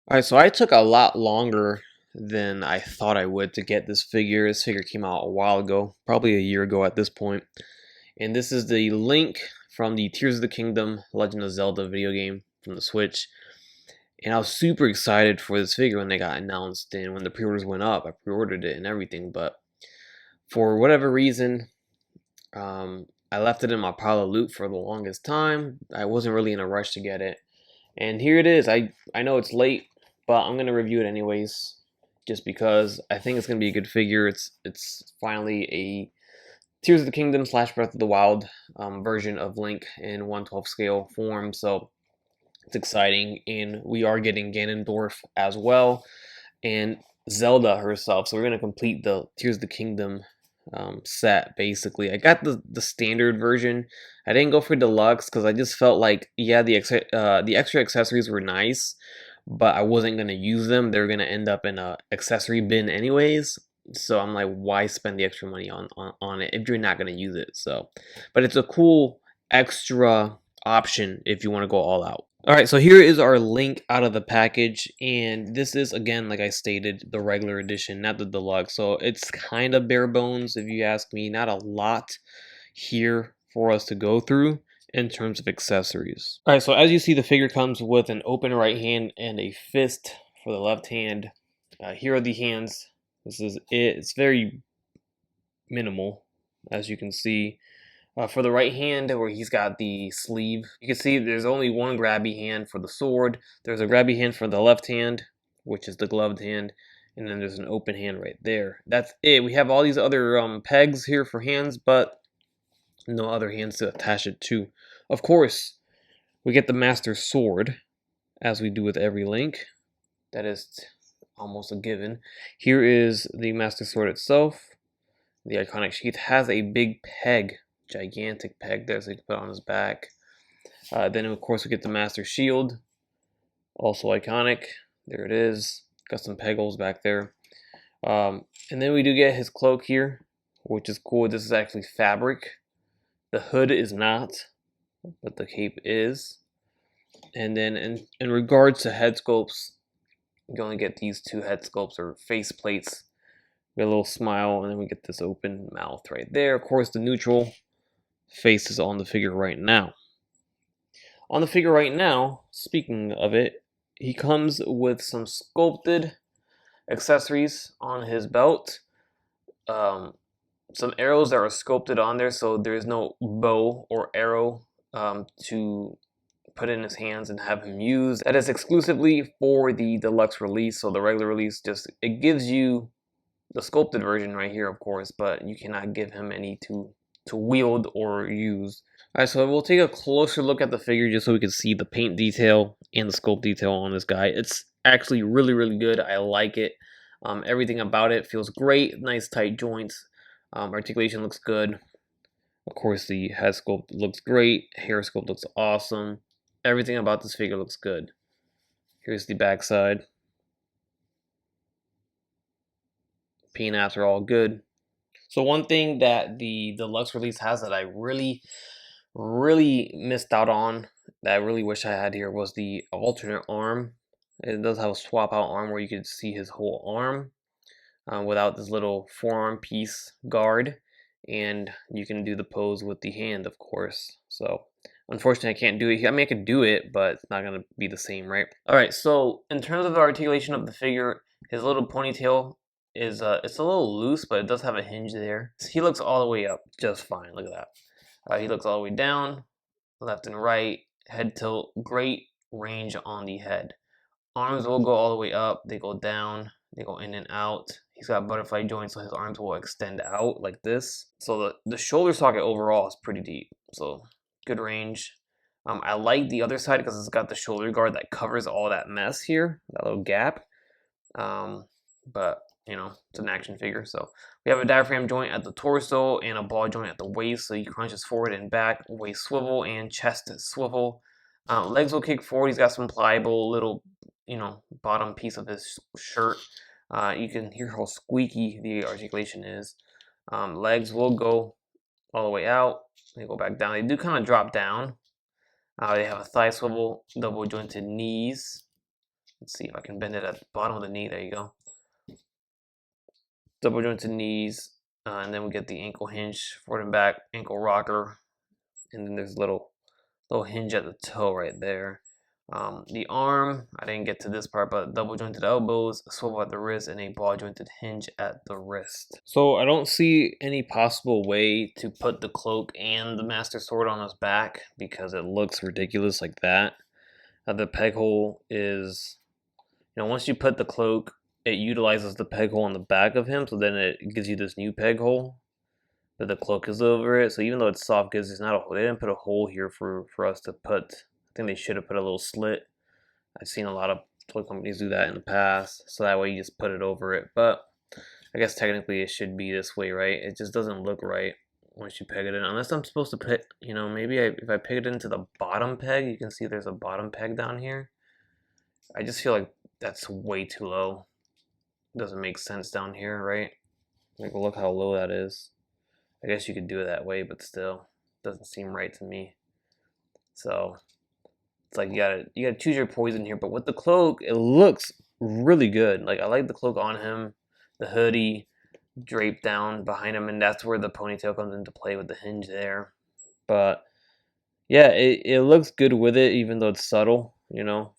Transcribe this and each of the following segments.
All right, so I took a lot longer than I thought I would to get this figure. This figure came out a while ago, probably a year ago at this point. And this is the Link from the Tears of the Kingdom Legend of Zelda video game from the Switch. And I was super excited for this figure when they got announced and when the pre-orders went up. I pre-ordered it and everything, but for whatever reason, I left it in my pile of loot for the longest time. I wasn't really in a rush to get it. And here it is. I know it's late, but I'm gonna review it anyways, just because I think it's gonna be a good figure. It's finally a Tears of the Kingdom slash Breath of the Wild version of Link in 1/12 scale form. So it's exciting, and we are getting Ganondorf as well, and Zelda herself. So we're gonna complete the Tears of the Kingdom set basically. I got the standard version. I didn't go for deluxe because I just felt like, yeah, the extra accessories were nice, but I wasn't gonna use them. They're gonna end up in a accessory bin anyways. So I'm like, why spend the extra money on it if you're not gonna use it? So, but it's a cool extra option if you want to go all out. All right, so here is our Link out of the package, and this is, again, like I stated, the regular edition, not the deluxe. So it's kind of bare bones, if you ask me. Not a lot here for us to go through in terms of accessories. All right, so as you see, the figure comes with an open right hand and a fist for the left hand. Here are the hands. This is it. It's very minimal, as you can see. For the right hand, where he's got the sleeve, you can see there's only one grabby hand for the sword. There's a grabby hand for the left hand, which is the gloved hand, and then there's an open hand right there. That's it. We have all these other pegs here for hands, but no other hands to attach it to. Of course, we get the Master Sword, as we do with every Link. That is almost a given. Here is the Master Sword itself. The iconic sheath has a big peg, gigantic peg there, so you can put it on his back. Then of course we get the Master Shield, also iconic. There it is. Got some peg holes back there. And then we do get his cloak here, which is cool. This is actually fabric. The hood is not, but the cape is. And then in regards to head sculpts, you only get these two head sculpts or face plates. We get a little smile, and then we get this open mouth right there. Of course, the neutral face is on the figure right now. On the figure right now, speaking of it, he comes with some sculpted accessories on his belt. Some arrows that are sculpted on there, so there's no bow or arrow to put in his hands and have him use. That is exclusively for the deluxe release. So the regular release, just it gives you the sculpted version right here, of course, but you cannot give him any to wield or use. Alright, so we'll take a closer look at the figure just so we can see the paint detail and the sculpt detail on this guy. It's actually really, really good. I like it. Everything about it feels great. Nice tight joints. Articulation looks good. Of course, the head sculpt looks great. Hair sculpt looks awesome. Everything about this figure looks good. Here's the back side. Paint apps are all good. So one thing that the deluxe release has that I really missed out on, that I really wish I had here, was the alternate arm. It does have a swap out arm where you could see his whole arm without this little forearm piece guard, and you can do the pose with the hand, of course. So unfortunately, I can't do it here. I mean, I could do it, but it's not going to be the same, right? All right, so in terms of the articulation of the figure, his little ponytail is it's a little loose, but it does have a hinge there. He looks all the way up just fine. Look at that. He looks all the way down, left and right, head tilt, great range on the head. Arms will go all the way up, they go down, they go in and out. He's got butterfly joints, so his arms will extend out like this. So the shoulder socket overall is pretty deep, so good range. I like the other side because it's got the shoulder guard that covers all that mess here, that little gap. But you know, it's an action figure. So we have a diaphragm joint at the torso and a ball joint at the waist, so he crunches forward and back, waist swivel and chest swivel. Legs will kick forward. He's got some pliable little, you know, bottom piece of his shirt. You can hear how squeaky the articulation is. Legs will go all the way out. They go back down. They do kind of drop down. They have a thigh swivel, double jointed knees. Let's see if I can bend it at the bottom of the knee. There you go. Double jointed knees, and then we get the ankle hinge, forward and back, ankle rocker, and then there's a little hinge at the toe right there. The arm, I didn't get to this part, but double jointed elbows, a swivel at the wrist, and a ball jointed hinge at the wrist. So I don't see any possible way to put the cloak and the Master Sword on his back because it looks ridiculous like that. The peg hole is, once you put the cloak, it utilizes the peg hole on the back of him, so then it gives you this new peg hole. But the cloak is over it, so even though it's soft goods, it's not a hole. They didn't put a hole here for us to put. I think they should have put a little slit. I've seen a lot of toy companies do that in the past, so that way you just put it over it. But I guess technically it should be this way, right? It just doesn't look right once you peg it in, unless I'm supposed to put, maybe if I peg it into the bottom peg, you can see there's a bottom peg down here. I just feel like that's way too low. It doesn't make sense down here, right? Like, look how low that is. I guess you could do it that way, but still, doesn't seem right to me. So it's like you gotta choose your poison here. But with the cloak, it looks really good. Like, I like the cloak on him, the hoodie draped down behind him, and that's where the ponytail comes into play with the hinge there. But yeah, it looks good with it, even though it's subtle.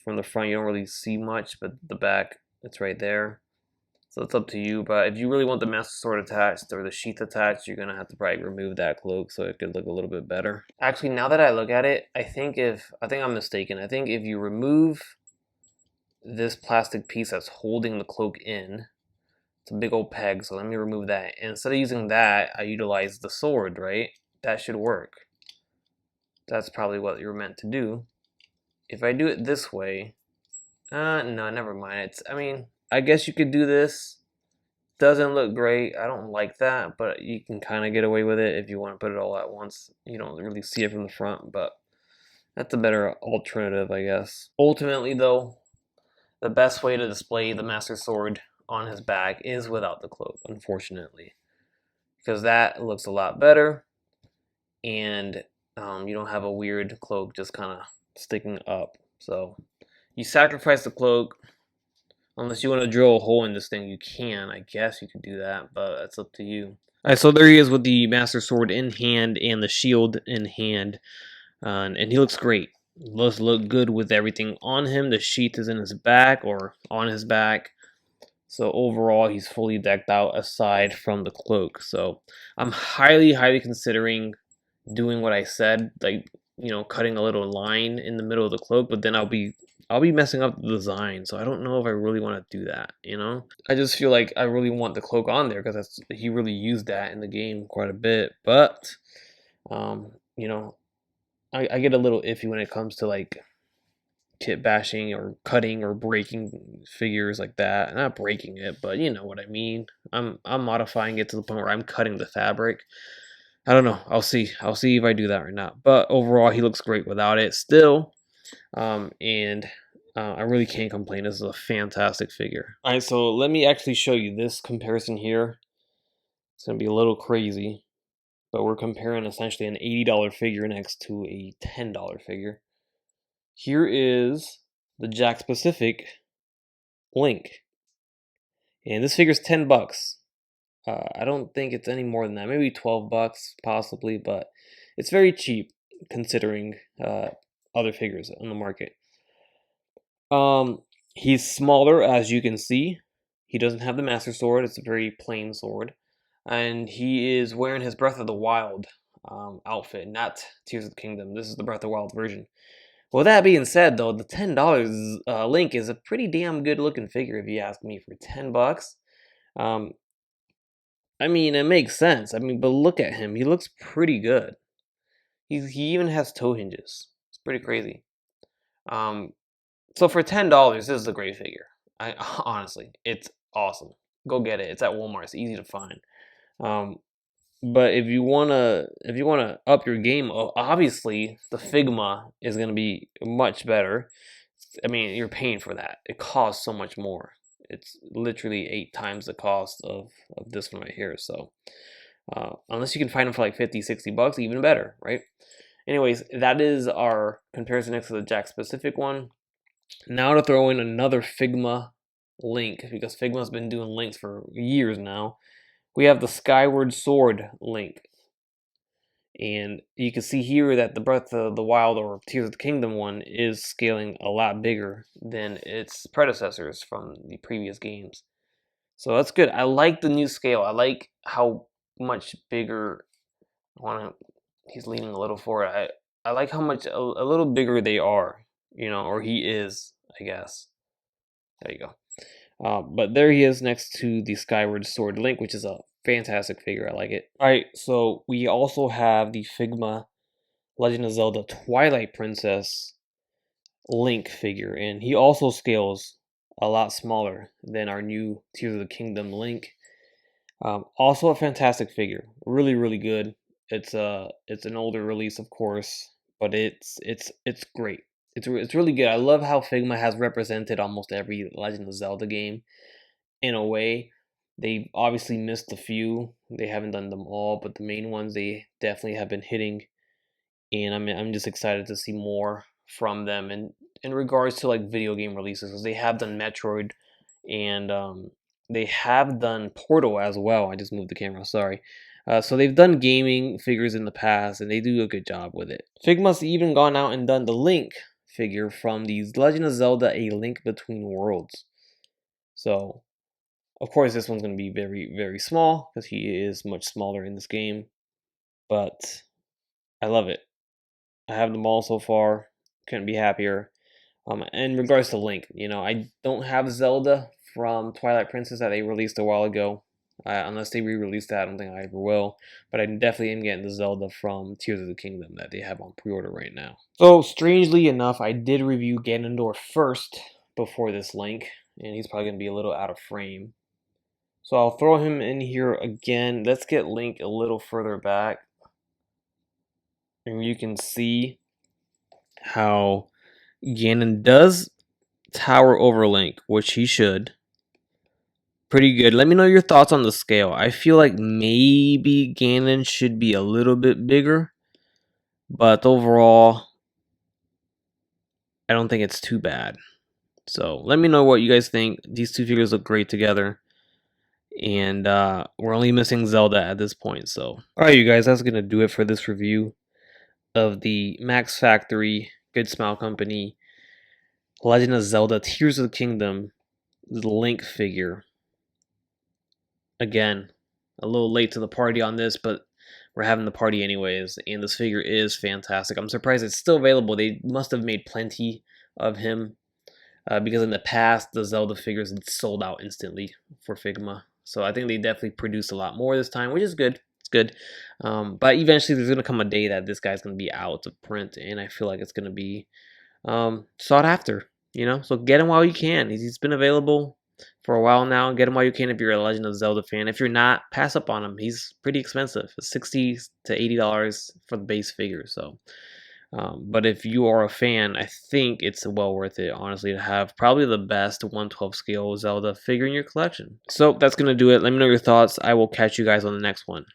From the front you don't really see much, but the back, it's right there. So it's up to you, but if you really want the Master Sword attached or the sheath attached, you're gonna have to probably remove that cloak so it could look a little bit better. Actually, now that I look at it, I think I'm mistaken. I think if you remove this plastic piece that's holding the cloak in, it's a big old peg, so let me remove that. And instead of using that, I utilize the sword, right? That should work. That's probably what you're meant to do. If I do it this way, no, never mind. I guess you could do this. Doesn't look great. I don't like that, but you can kind of get away with it if you want to put it all at once. You don't really see it from the front, but that's a better alternative, I guess. Ultimately, though, the best way to display the Master Sword on his back is without the cloak, unfortunately, because that looks a lot better, and you don't have a weird cloak just kind of sticking up. So you sacrifice the cloak. Unless you want to drill a hole in this thing, you can. I guess you could do that, but that's up to you. Alright, so there he is with the Master Sword in hand and the shield in hand. And he looks great. He does look good with everything on him. The sheath is in his back or on his back. So overall, he's fully decked out aside from the cloak. So I'm highly, highly considering doing what I said, like, cutting a little line in the middle of the cloak, but then I'll be messing up the design, so I don't know if I really want to do that, I just feel like I really want the cloak on there because he really used that in the game quite a bit, but I get a little iffy when it comes to like kit bashing or cutting or breaking figures like that. Not breaking it, but you know what I mean. I'm modifying it to the point where I'm cutting the fabric. I don't know. I'll see if I do that or not. But overall, he looks great without it still. And I really can't complain. This is a fantastic figure. All right, so let me actually show you this comparison here. It's going to be a little crazy, but we're comparing essentially an $80 figure next to a $10 figure. Here is the Jakks Pacific Link. And this figure's $10. I don't think it's any more than that. Maybe $12 possibly, but it's very cheap considering other figures on the market. He's smaller, as you can see. He doesn't have the Master Sword. It's a very plain sword. And he is wearing his Breath of the Wild outfit, not Tears of the Kingdom. This is the Breath of the Wild version. With that being said, though, the $10 Link is a pretty damn good looking figure, if you ask me, for $10. I mean, it makes sense. But look at him. He looks pretty good. He even has toe hinges. It's pretty crazy. So for $10, this is a great figure. Honestly, it's awesome. Go get it. It's at Walmart. It's easy to find. But if you wanna up your game, obviously the Figma is gonna be much better. You're paying for that. It costs so much more. It's literally 8 times the cost of this one right here. So unless you can find them for like $50-$60, even better, right? Anyways, that is our comparison next to the Jakks Pacific one. Now to throw in another Figma link, because Figma's been doing links for years now. We have the Skyward Sword link. And you can see here that the Breath of the Wild or Tears of the Kingdom one is scaling a lot bigger than its predecessors from the previous games. So that's good. I like the new scale. I like how much bigger. He's leaning a little forward. I like how much a little bigger they are, or he is, I guess. There you go. But there he is next to the Skyward Sword Link, which is a fantastic figure. I like it. Alright, so we also have the Figma Legend of Zelda Twilight Princess Link figure, and he also scales a lot smaller than our new Tears of the Kingdom Link. Also a fantastic figure. Really, really good. It's an older release, of course, but it's great. It's really good. I love how Figma has represented almost every Legend of Zelda game in a way. They've obviously missed a few. They haven't done them all, but the main ones they definitely have been hitting. And I'm just excited to see more from them. And in regards to like video game releases, because they have done Metroid, and they have done Portal as well. I just moved the camera. Sorry. So they've done gaming figures in the past, and they do a good job with it. Figma's even gone out and done the Link figure from the Legend of Zelda: A Link Between Worlds. So, of course, this one's going to be very, very small because he is much smaller in this game. But I love it. I have them all so far. Couldn't be happier. In regards to Link, I don't have Zelda from Twilight Princess that they released a while ago. Unless they re-release that, I don't think I ever will. But I definitely am getting the Zelda from Tears of the Kingdom that they have on pre-order right now. So, strangely enough, I did review Ganondorf first before this Link, and he's probably going to be a little out of frame. So I'll throw him in here again. Let's get Link a little further back. And you can see how Ganon does tower over Link, which he should. Pretty good. Let me know your thoughts on the scale. I feel like maybe Ganon should be a little bit bigger, but overall, I don't think it's too bad. So let me know what you guys think. These two figures look great together. And we're only missing Zelda at this point. So, alright, you guys, that's going to do it for this review of the Max Factory Good Smile Company Legend of Zelda Tears of the Kingdom Link figure. Again, a little late to the party on this, but we're having the party anyways, and this figure is fantastic. I'm surprised it's still available. They must have made plenty of him because in the past, the Zelda figures had sold out instantly for Figma. So I think they definitely produced a lot more this time, which is good. It's good. But eventually there's going to come a day that this guy's going to be out of print, and I feel like it's going to be sought after, So get him while you can. He's been available for a while now. Get him while you can if you're a Legend of Zelda fan. If you're not, pass up on him. He's pretty expensive. It's $60 to $80 for the base figure. So, but if you are a fan, I think it's well worth it, honestly, to have probably the best 1/12 scale Zelda figure in your collection. So that's going to do it. Let me know your thoughts. I will catch you guys on the next one.